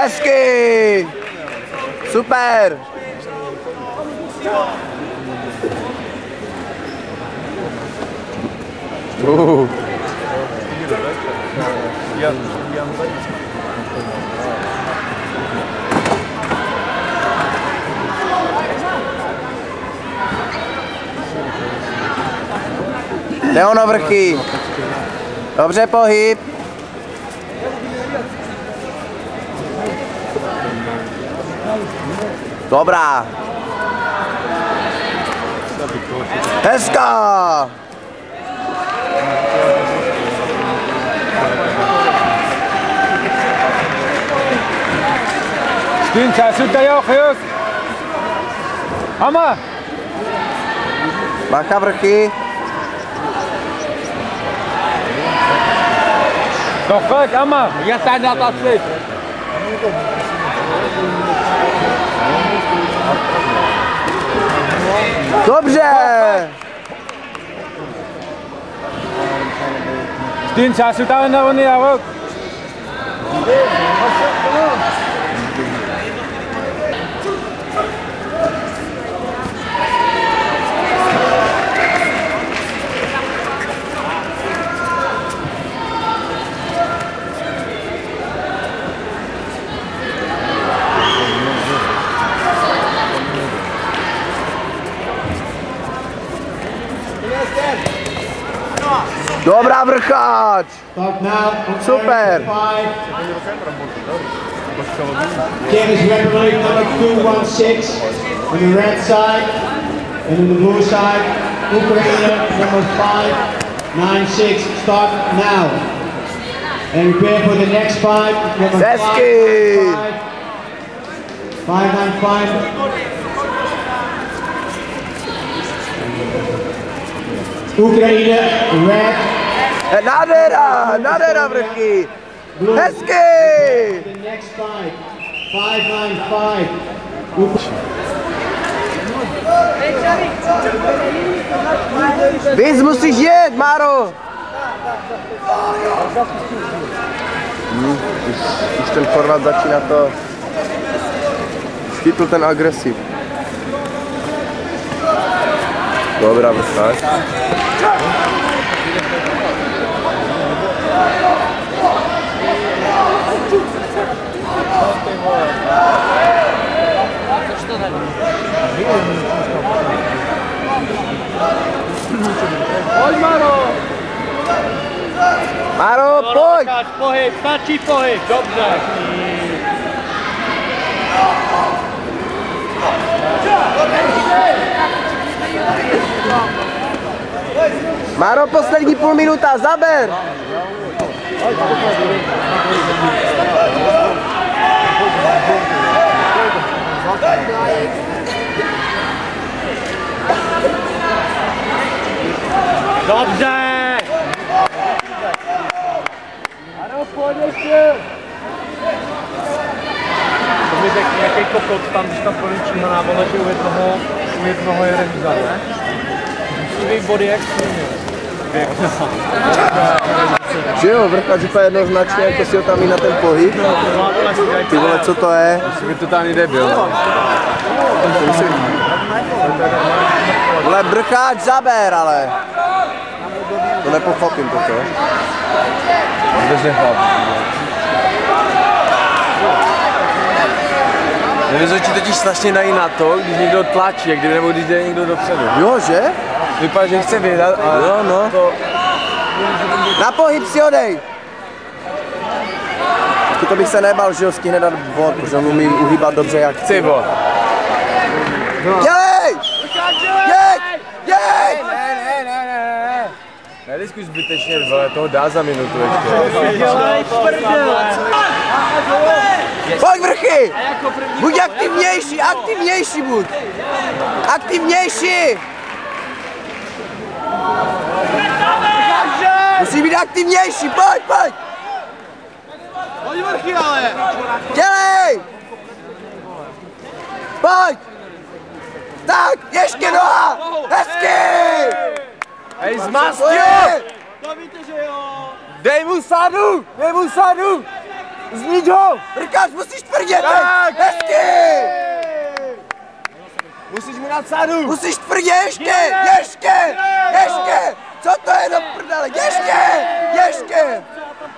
Hezky! Super! Jde ho na vrchy. Dobře, pohyb. Dobrá. Hezká. Stin, časujte jo, chjuk. Ama. Bacha vrchy. Doch, ama. Já tady na to slib. Dobře. Stin, časujte na vony a vok. Dobrá vrcháč. Super. Kansas Republic number 216 on the red side, and on the blue side, Ukraine number 596. Start now. And prepare for the next fight. Number 595. Ukraine, red. Nádhera vrchy. Hezky. The next fight, 595. Víc musíš jet, Máro. Už ten Chorvat začíná to. Chytl ten agresiv. Dobrá vrcháč. Pojď, Maro! Maro, pojď! Pohyb, stačí pohyb, dobře. Maro, poslední půl minuta, zaber! Dobře! Ano, pojď ještě! To mi řekl nějaký kokot tam, když tam provětší na nábole, že u jednoho je remíza, ne? Musí body jak Že jo, vrchač úplně jednoznačně, jako si ho tam i na ten pohyb. Ty vole, co to je? Musí totálně debil. Vole, vrchač zaber, ale. To nepochopím toto. Vůbec nechápu. Nevěřil ti totiž strašně dají na to, když někdo tlačí, jak kdyby nebo když jde někdo dopředu. Jo, že? Vypadá, že chce vyhrát, ale jo, no. To... Na pohyb si odej! To bych se nebal, že ho stihne dát bod, protože on umí uhýbat dobře jak chci. Bod. Dělej! Jeď! Nediskuj zbytečně, vole, toho dá za minutu ještě. Dělej, prdele! Pojď vrchy! Buď aktivnější buď! Aktivnější! Musí být aktivnější, pojď! Pojď vrchy, ale! Dělej! Pojď! Tak, ještě noha! Hezky! Hej, zmast, jo! To víte, že jo! Dej mu sadu! Znič ho! Vrkáč, musíš tvrdě, tak! Hezky! Musíš mi na sadu! Musíš tvrdě, ještě! Co to je do prdele? Ještě!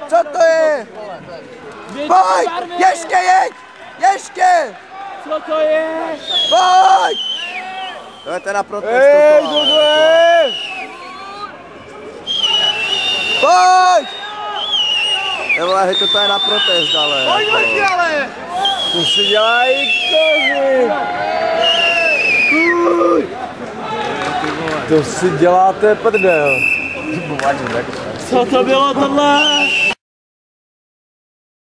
Co to je? Pojď! Ještě! Co to je? Pojď! To je ten na protest. Pojď! Vole, hej, to je na protest, ale. Pojď vrchy, ale! To si dělají kozy. To si děláte prdel. Co to bylo tohle?